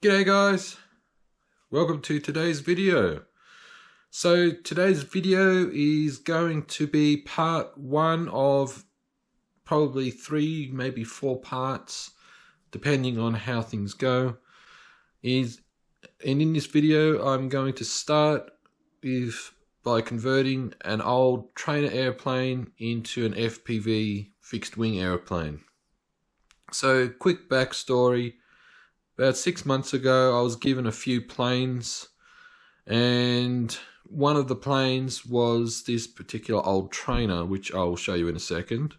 G'day guys, welcome to today's video. So today's video is going to be part one of probably 3, maybe 4 parts, depending on how things go. And in this video I'm going to start by converting an old trainer airplane into an FPV fixed wing airplane. So quick backstory. About 6 months ago, I was given a few planes, and one of the planes was this particular old trainer, which I will show you in a second.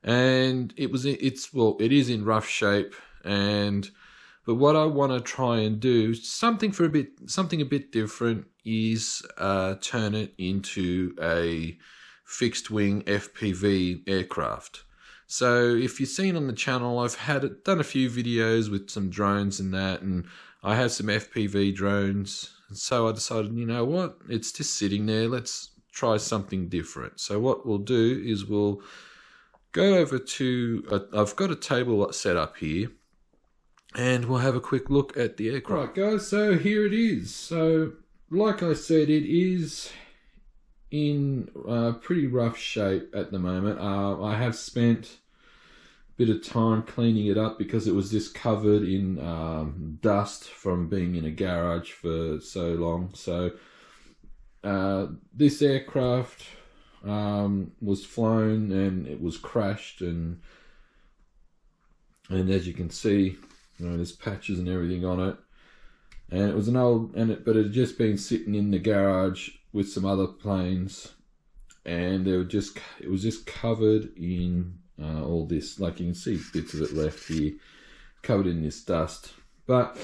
And it is in rough shape, but what I want to try and do, something a bit different, is turn it into a fixed wing FPV aircraft. So if you've seen on the channel, I've done a few videos with some drones and that, and I have some FPV drones. And so I decided, you know what, it's just sitting there, let's try something different. So what we'll do is we'll go over to, I've got a table set up here, and we'll have a quick look at the aircraft. Right guys, so here it is. So like I said, it is in pretty rough shape at the moment. I have spent a bit of time cleaning it up because it was just covered in dust from being in a garage for so long. So this aircraft was flown and it was crashed, and as you can see, you know, there's patches and everything on it. And it was an old, but it had just been sitting in the garage with some other planes, and it was just covered in all this, like you can see bits of it left here, covered in this dust. But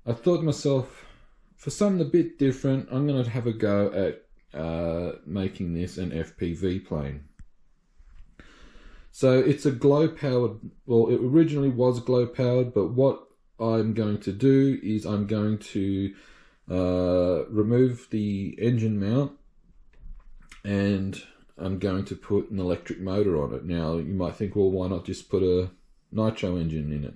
I thought to myself, for something a bit different, I'm going to have a go at making this an FPV plane. So it's a glow powered, well, it originally was glow powered, but what I'm going to do is I'm going to remove the engine mount, and I'm going to put an electric motor on it. Now you might think, well, why not just put a nitro engine in it?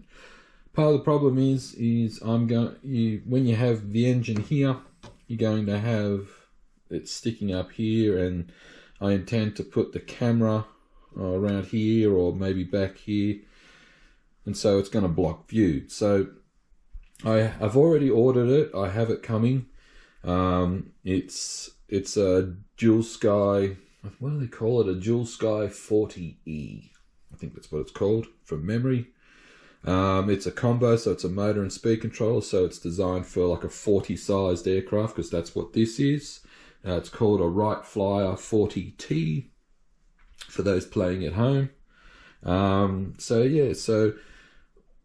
Part of the problem is when you have the engine here, you're going to have it sticking up here, and I intend to put the camera around here or maybe back here, and so it's going to block view. So I've already ordered it. I have it coming. It's a Dual Sky. What do they call it? A Dual Sky 40E. I think that's what it's called from memory. It's a combo, so it's a motor and speed controller. So it's designed for like a 40 sized aircraft, because that's what this is. It's called a Wright Flyer 40T for those playing at home. So yeah,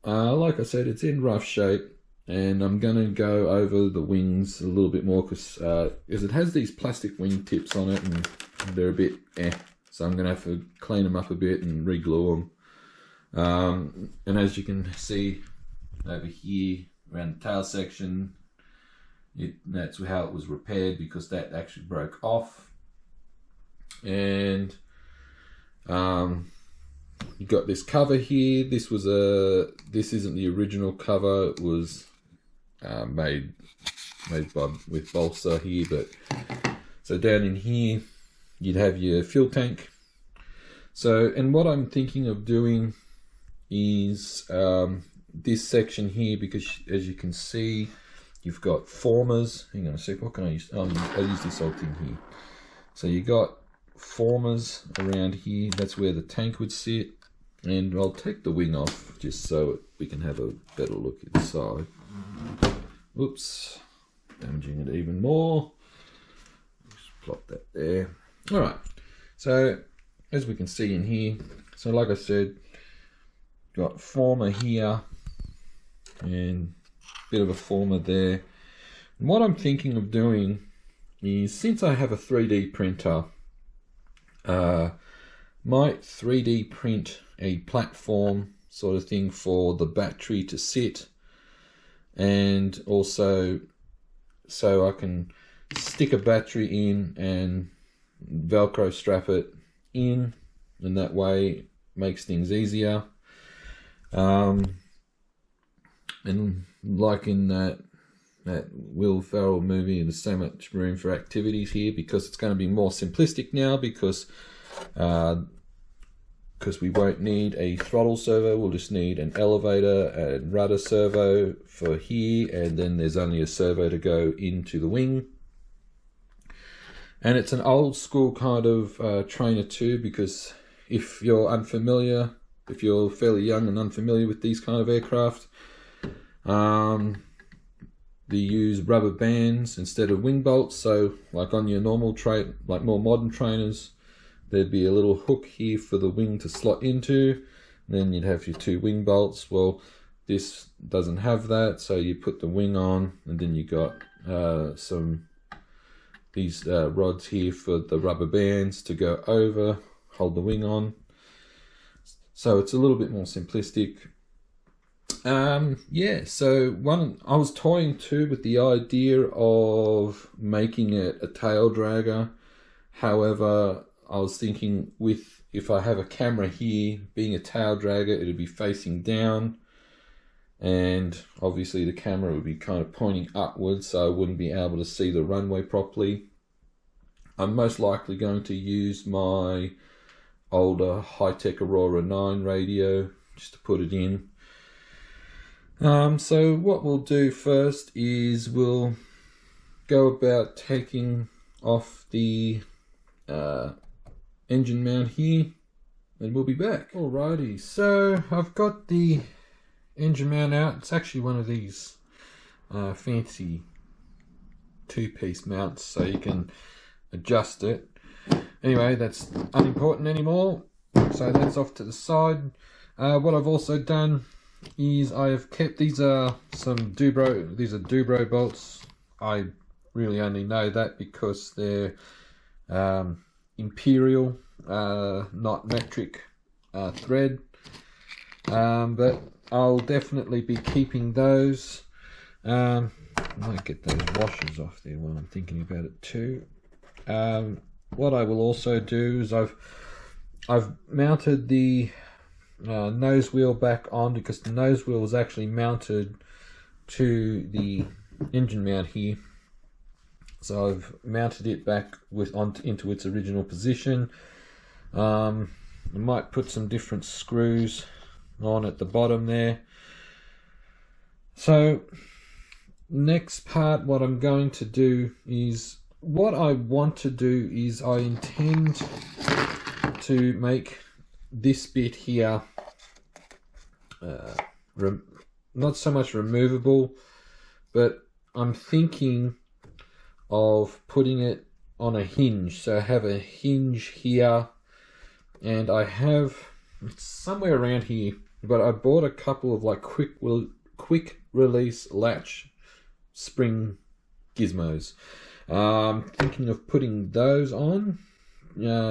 like I said, it's in rough shape, and I'm going to go over the wings a little bit more because it has these plastic wing tips on it, and they're a bit so I'm going to have to clean them up a bit and re-glue them. And as you can see over here around the tail section, that's how it was repaired, because that actually broke off. And you got this cover here. This isn't the original cover. It was made with balsa here, but so down in here you'd have your fuel tank. So, and what I'm thinking of doing is this section here, because as you can see, you've got formers. Hang on a sec, what can I use? I'll use this old thing here. So you got formers around here. That's where the tank would sit, and I'll take the wing off just so we can have a better look inside. Oops, damaging it even more. Just plop that there. All right, so as we can see in here, so like I said, got former here and a bit of a former there. And what I'm thinking of doing is, since I have a 3D printer, might 3D print a platform sort of thing for the battery to sit, and also so I can stick a battery in and Velcro strap it in, and that way makes things easier. And like in that Will Ferrell movie, there's so much room for activities here, because it's going to be more simplistic now, because we won't need a throttle servo. We'll just need an elevator and rudder servo for here, and then there's only a servo to go into the wing. And it's an old school kind of trainer too, because if you're fairly young and unfamiliar with these kind of aircraft, they use rubber bands instead of wing bolts. So like on your normal like more modern trainers, there'd be a little hook here for the wing to slot into, and then you'd have your 2 wing bolts. Well, this doesn't have that, so you put the wing on, and then you got these rods here for the rubber bands to go over, hold the wing on. So it's a little bit more simplistic. Yeah, so I was toying too with the idea of making it a tail dragger. However, I was thinking if I have a camera here, being a tail dragger, it'd be facing down, and obviously the camera would be kind of pointing upwards, so I wouldn't be able to see the runway properly. I'm most likely going to use my older high-tech Aurora 9 radio just to put it in. So what we'll do first is we'll go about taking off the engine mount here, and we'll be back. Alrighty, so I've got the engine mount out. It's actually one of these fancy 2-piece mounts, so you can adjust it. Anyway, that's unimportant anymore, so that's off to the side. What I've also done is I have kept, these are Dubro bolts. I really only know that because they're imperial, not metric thread, but I'll definitely be keeping those. I might get those washers off there while I'm thinking about it too. What I will also do is I've mounted the nose wheel back on, because the nose wheel was actually mounted to the engine mount here. So I've mounted it back into its original position. I might put some different screws on at the bottom there. So next part, what I'm going to do is, what I want to do is I intend to make this bit here not so much removable, but I'm thinking of putting it on a hinge. So I have a hinge here, and I have, it's somewhere around here, but I bought a couple of like quick release latch spring gizmos. Thinking of putting those on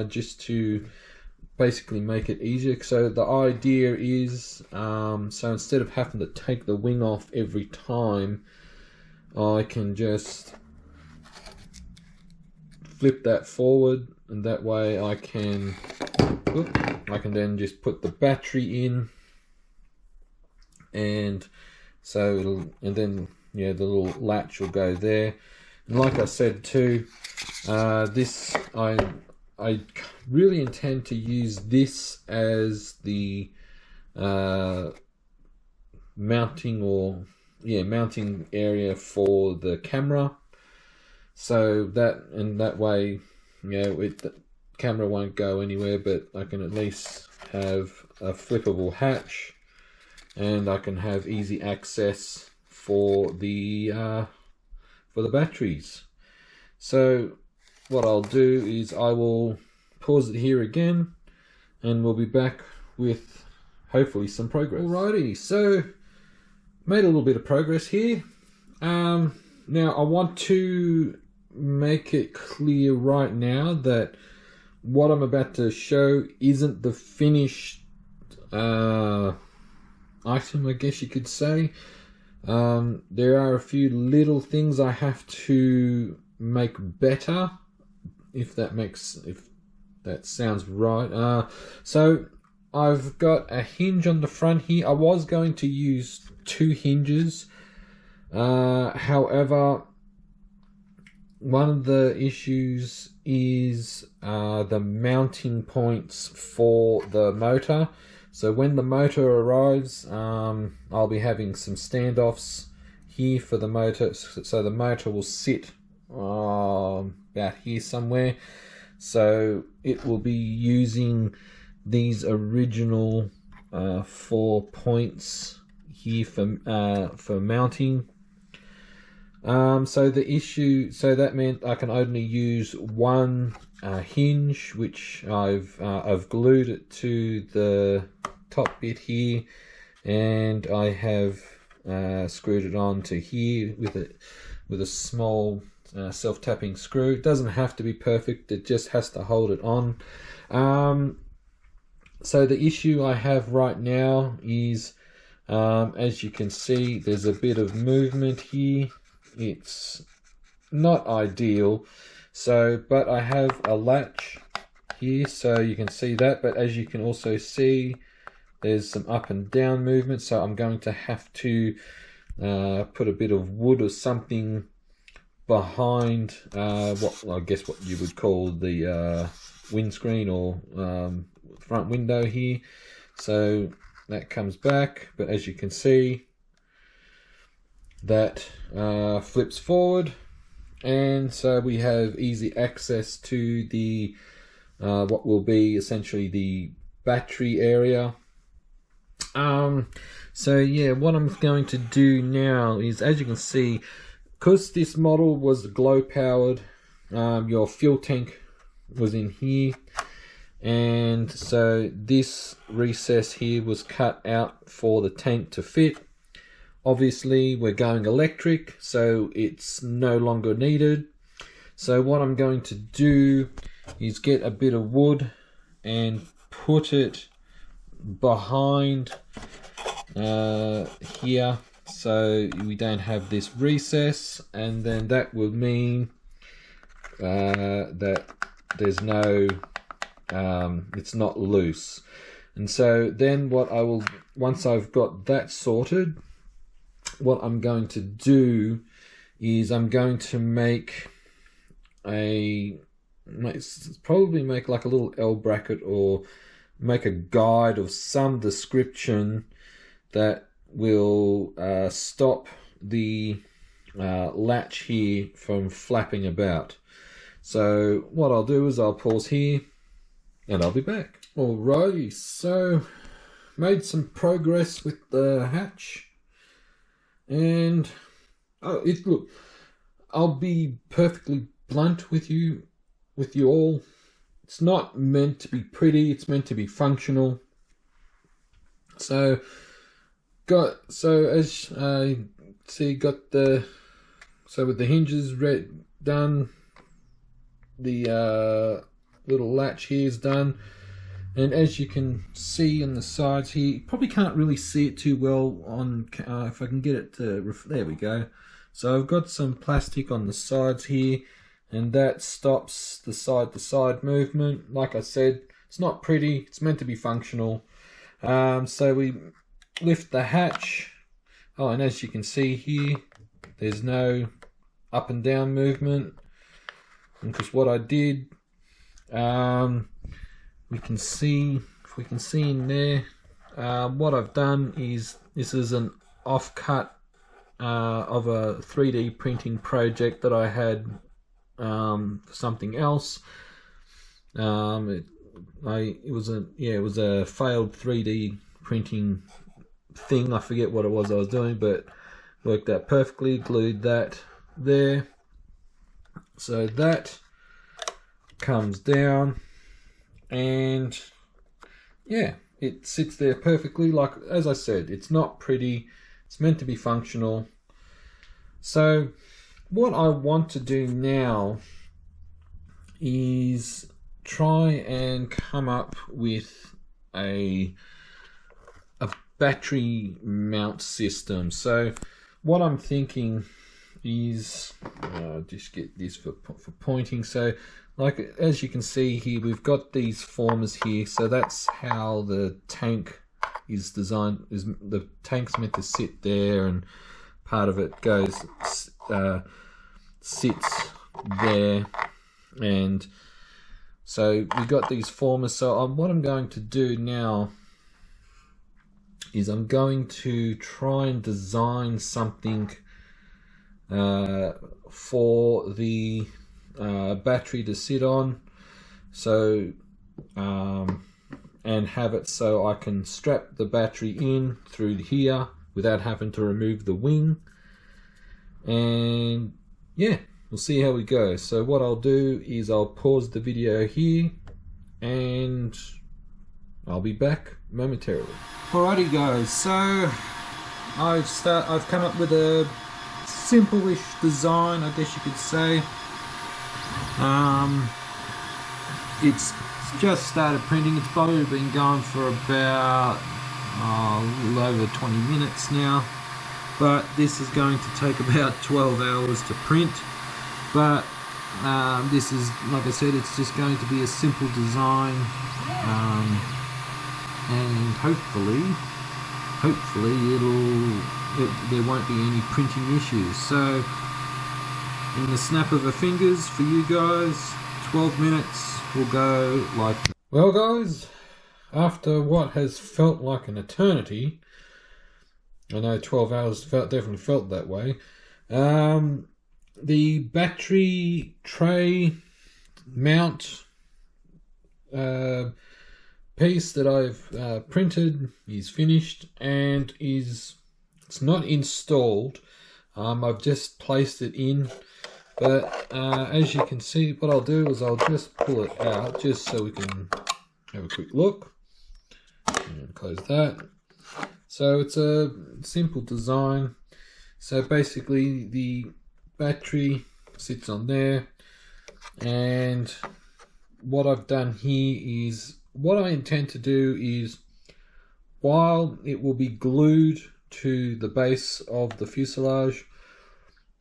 just to basically make it easier. So the idea is, so instead of having to take the wing off every time, I can just flip that forward, and that way I can then just put the battery in, and so the little latch will go there. And like I said too, this I really intend to use this as the mounting area for the camera, so that way, the camera won't go anywhere, but I can at least have a flippable hatch, and I can have easy access for the batteries. So what I'll do is I will pause it here again, and we'll be back with hopefully some progress. Alrighty, so made a little bit of progress here. Now I want to make it clear right now that what I'm about to show isn't the finished item, I guess you could say. There are a few little things I have to make better, if that sounds right. So I've got a hinge on the front here. I was going to use 2 hinges, However, one of the issues is the mounting points for the motor. So when the motor arrives, I'll be having some standoffs here for the motor. So the motor will sit about here somewhere. So it will be using these original 4 points here for mounting. So that meant I can only use one hinge, which I've glued it to the top bit here, and I have screwed it on to here with a small self-tapping screw. It doesn't have to be perfect, it just has to hold it on. So the issue I have right now is, as you can see, there's a bit of movement here. It's not ideal, but I have a latch here, so you can see that. But as you can also see, there's some up and down movement, so I'm going to have to put a bit of wood or something behind what you would call the windscreen or front window here. So that comes back, but as you can see, that flips forward, and so we have easy access to the what will be essentially the battery area. So yeah, what I'm going to do now is, as you can see, because this model was glow powered, your fuel tank was in here, and so this recess here was cut out for the tank to fit. Obviously we're going electric, so it's no longer needed. So what I'm going to do is get a bit of wood and put it behind here, so we don't have this recess, and then that will mean that there's no it's not loose. And so then once I've got that sorted, what I'm going to do is I'm going to probably make like a little L bracket, or make a guide of some description that will stop the latch here from flapping about. So what I'll do is I'll pause here and I'll be back. Alrighty, so made some progress with the hatch. And look, I'll be perfectly blunt with you all. It's not meant to be pretty, it's meant to be functional. So as I see, with the hinges done, the little latch here is done, and as you can see on the sides here, you probably can't really see it too well on if I can get it to there we go. So I've got some plastic on the sides here, and that stops the side-to-side movement. Like I said, it's not pretty, it's meant to be functional. So we lift the hatch. Oh, and as you can see here, there's no up and down movement, because what I did, we can see in there, what I've done is, this is an offcut of a 3D printing project that I had for something else. It was a failed 3D printing thing. I forget what it was I was doing, but worked out perfectly. Glued that there, so that comes down, and yeah, it sits there perfectly. Like, as I said, it's not pretty, it's meant to be functional. So what I want to do now is try and come up with a battery mount system. So what I'm thinking is, just get this for pointing. So like, as you can see here, we've got these formers here, so that's how the tank is designed. The tank's meant to sit there, and part of it goes sits there, and so we got these formers. So what I'm going to do now is I'm going to try and design something for the battery to sit on, so and have it so I can strap the battery in through here without having to remove the wing. And yeah, we'll see how we go. So what I'll do is I'll pause the video here and I'll be back momentarily. Alrighty guys, so I've come up with a simple-ish design, I guess you could say. It's just started printing. It's probably been going for about a little over 20 minutes now, but this is going to take about 12 hours to print. But this is, like I said, it's just going to be a simple design, and hopefully there won't be any printing issues. So in the snap of a fingers for you guys, 12 minutes will go like that. Well guys, after what has felt like an eternity, I know 12 hours definitely felt that way, the battery tray mount piece that I've printed is finished, and it's not installed. I've just placed it in, but as you can see, what I'll do is I'll just pull it out just so we can have a quick look, and close that. So it's a simple design. So basically the battery sits on there, and what I've done here is, what I intend to do is, while it will be glued to the base of the fuselage,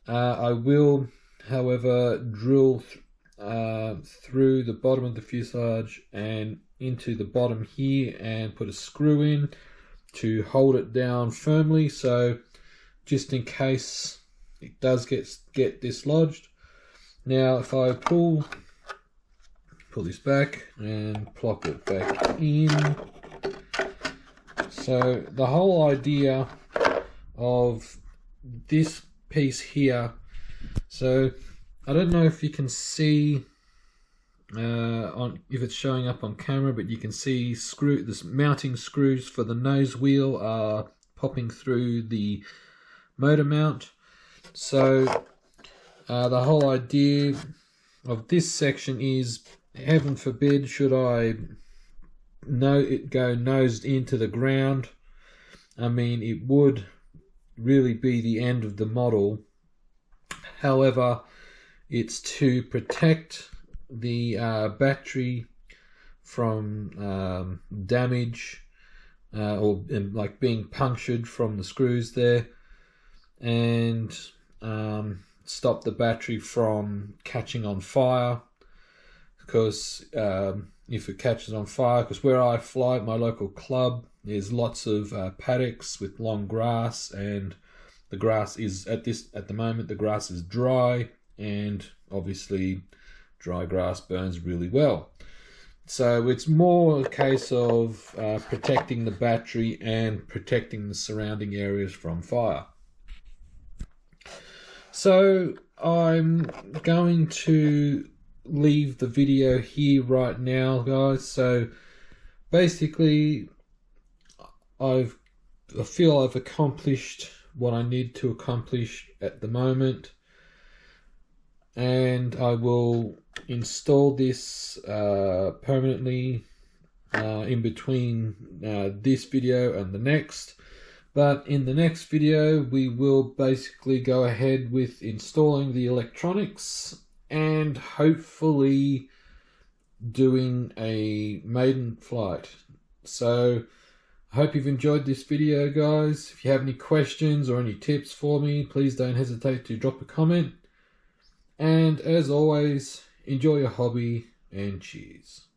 I will, however, drill through the bottom of the fuselage and into the bottom here and put a screw in to hold it down firmly, so just in case it does get dislodged. Now if I pull this back and plop it back in, so the whole idea of this piece here, so I don't know if you can see if it's showing up on camera, but you can see this mounting screws for the nose wheel are popping through the motor mount. So the whole idea of this section is, heaven forbid, should I go nosed into the ground, I mean, it would really be the end of the model. However, it's to protect the battery from damage or like being punctured from the screws there, and stop the battery from catching on fire. Because if it catches on fire, because where I fly at my local club, there's lots of paddocks with long grass, and the grass is at the moment the grass is dry, and obviously dry grass burns really well. So it's more a case of protecting the battery and protecting the surrounding areas from fire. So I'm going to leave the video here right now, guys. So basically I feel I've accomplished what I need to accomplish at the moment, and I will install this permanently in between this video and the next. But in the next video we will basically go ahead with installing the electronics and hopefully doing a maiden flight. So I hope you've enjoyed this video, guys. If you have any questions or any tips for me, please don't hesitate to drop a comment. And as always, enjoy your hobby and cheers.